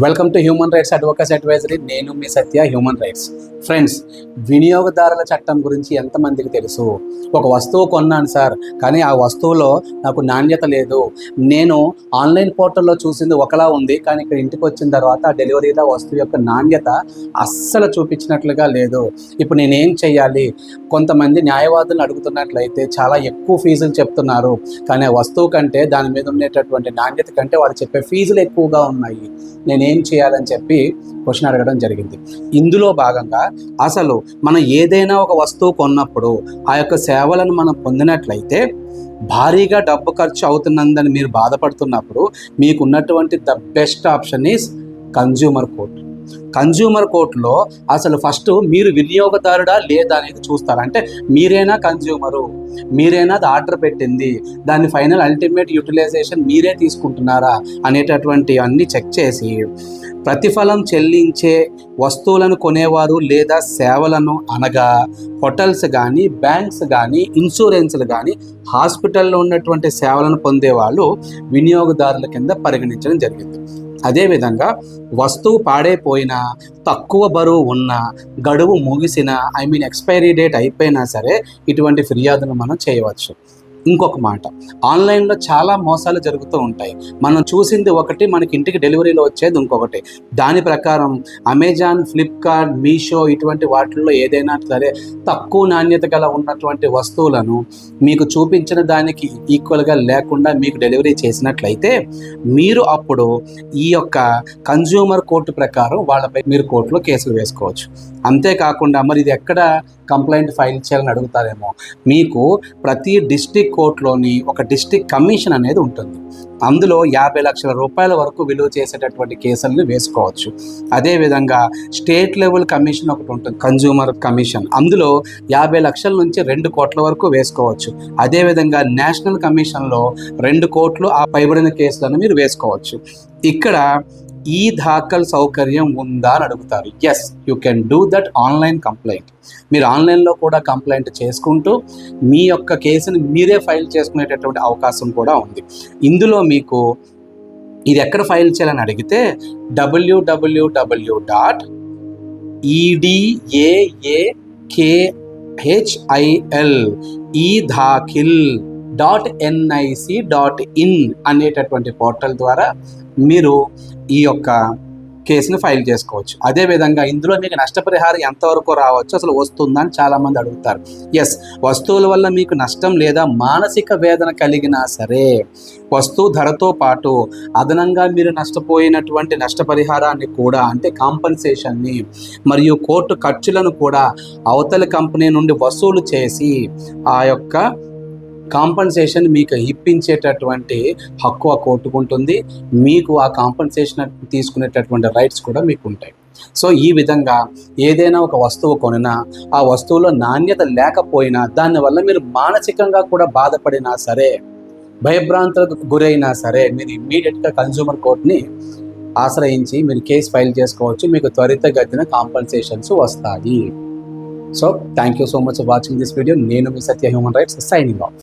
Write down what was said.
Welcome to human rights advocates advisory. నేను మీ సత్య, human rights. Friends, వినియోగదారుల చట్టం గురించి ఎంతమందికి తెలుసు? ఒక వస్తువు కొన్నాను సార్, కానీ ఆ వస్తువులో నాకు నాణ్యత లేదు. నేను ఆన్లైన్ పోర్టల్లో చూసింది ఒకలా ఉంది, కానీ ఇక్కడ ఇంటికి వచ్చిన తర్వాత ఆ డెలివరీలో వస్తువు యొక్క నాణ్యత అస్సలు చూపించినట్లుగా లేదు. ఇప్పుడు నేనేం చేయాలి? కొంతమంది న్యాయవాదులను అడుగుతున్నట్లయితే చాలా ఎక్కువ ఫీజులు చెప్తున్నారు, కానీ ఆ వస్తువు కంటే దాని మీద ఉండేటటువంటి నాణ్యత కంటే వాళ్ళు చెప్పే ఫీజులు ఎక్కువగా ఉన్నాయి. నేనేం చేయాలని చెప్పి క్వశ్చన్ అడగడం జరిగింది. ఇందులో భాగంగా అసలు మనం ఏదైనా ఒక వస్తువు కొన్నప్పుడు ఆ యొక్క సేవలను మనం పొందినట్లయితే భారీగా డబ్బు ఖర్చు అవుతున్నదని మీరు బాధపడుతున్నప్పుడు మీకు ఉన్నటువంటి the best option is consumer court. Consumer కోర్టులో అసలు ఫస్ట్ మీరు వినియోగదారుడా లేదా అనేది చూస్తారు. అంటే మీరేనా కన్జ్యూమరు, మీరేనా అది ఆర్డర్ పెట్టింది, దాని ఫైనల్ అల్టిమేట్ యూటిలైజేషన్ మీరే తీసుకుంటున్నారా అనేటటువంటి అన్నీ చెక్ చేసి ప్రతిఫలం చెల్లించే వస్తువులను కొనేవారు లేదా సేవలను అనగా హోటల్స్ కానీ, బ్యాంక్స్ కానీ, ఇన్సూరెన్స్లు కానీ, హాస్పిటల్లో ఉన్నటువంటి సేవలను పొందేవాళ్ళు వినియోగదారుల కింద పరిగణించడం జరిగింది. అదేవిధంగా వస్తువు పాడైపోయినా, తక్కువ బరువు ఉన్నా, గడువు ముగిసిన ఎక్స్పైరీ డేట్ అయిపోయినా సరే ఇటువంటి ఫిర్యాదును మనం చేయవచ్చు. ఇంకొక మాట, ఆన్లైన్లో చాలా మోసాలు జరుగుతూ ఉంటాయి. మనం చూసింది ఒకటి, మనకి ఇంటికి డెలివరీలో వచ్చేది ఇంకొకటి. దాని ప్రకారం అమెజాన్, ఫ్లిప్కార్ట్, మీషో ఇటువంటి వాటిల్లో ఏదైనా సరే తక్కువ నాణ్యత గల ఉన్నటువంటి వస్తువులను మీకు చూపించిన దానికి ఈక్వల్గా లేకుండా మీకు డెలివరీ చేసినట్లయితే మీరు అప్పుడు ఈ యొక్క కన్జ్యూమర్ కోర్టు ప్రకారం వాళ్ళపై మీరు కోర్టులో కేసులు వేసుకోవచ్చు. అంతేకాకుండా మరి ఇది ఎక్కడ కంప్లైంట్ ఫైల్ చేయాలని అడుగుతారేమో, మీకు ప్రతి డిస్ట్రిక్ట్ కోర్టులోని ఒక డిస్ట్రిక్ట్ కమిషన్ అనేది ఉంటుంది. అందులో 50 లక్షల రూపాయల వరకు విలువ చేసేటటువంటి కేసులను వేసుకోవచ్చు. అదేవిధంగా స్టేట్ లెవెల్ కమిషన్ ఒకటి ఉంటుంది, కన్జ్యూమర్ కమిషన్. అందులో 50 లక్షల నుంచి 2 కోట్ల వరకు వేసుకోవచ్చు. అదేవిధంగా నేషనల్ కమిషన్లో 2 కోట్లు ఆ పైబడిన కేసులను మీరు వేసుకోవచ్చు. ఇక్కడ ఈ దాఖలు సౌకర్యం ఉందా అని అడుగుతారు. Yes, you can do that online complaint. మీరు ఆన్లైన్లో కూడా కంప్లైంట్ చేసుకుంటూ మీ యొక్క కేసుని మీరే ఫైల్ చేసుకునేటటువంటి అవకాశం కూడా ఉంది. ఇందులో మీకు ఇది ఎక్కడ ఫైల్ చేయాలని అడిగితే www.edakhil.nic.in అనేటటువంటి పోర్టల్ ద్వారా మీరు ఈ యొక్క కేసును ఫైల్ చేసుకోవచ్చు. అదేవిధంగా ఇందులో మీకు నష్టపరిహారం ఎంతవరకు రావచ్చు, అసలు వస్తుందని చాలామంది అడుగుతారు. ఎస్, వస్తువుల వల్ల మీకు నష్టం లేదా మానసిక వేదన కలిగినా సరే వస్తువు ధరతో పాటు అదనంగా మీరు నష్టపోయినటువంటి నష్టపరిహారాన్ని కూడా, అంటే కాంపన్సేషన్ని మరియు కోర్టు ఖర్చులను కూడా అవతలి కంపెనీ నుండి వసూలు చేసి ఆ యొక్క కాంపన్సేషన్ మీకు ఇప్పించేటటువంటి హక్కు ఆ కోర్టుకుంటుంది. మీకు ఆ కాంపన్సేషన్ తీసుకునేటటువంటి రైట్స్ కూడా మీకు ఉంటాయి. సో ఈ విధంగా ఏదైనా ఒక వస్తువు కొనినా, ఆ వస్తువులో నాణ్యత లేకపోయినా, దానివల్ల మీరు మానసికంగా కూడా బాధపడినా సరే, భయభ్రాంతులకు గురైనా సరే, మీరు ఇమ్మీడియట్గా కన్జ్యూమర్ కోర్ట్ని ఆశ్రయించి మీరు కేసు ఫైల్ చేసుకోవచ్చు. మీకు త్వరితగతిన కాంపన్సేషన్స్ వస్తాయి. So thank you so much for watching this video. నేను మీ సత్య, హ్యూమన్ రైట్స్, సైనింగ్ ఆఫ్.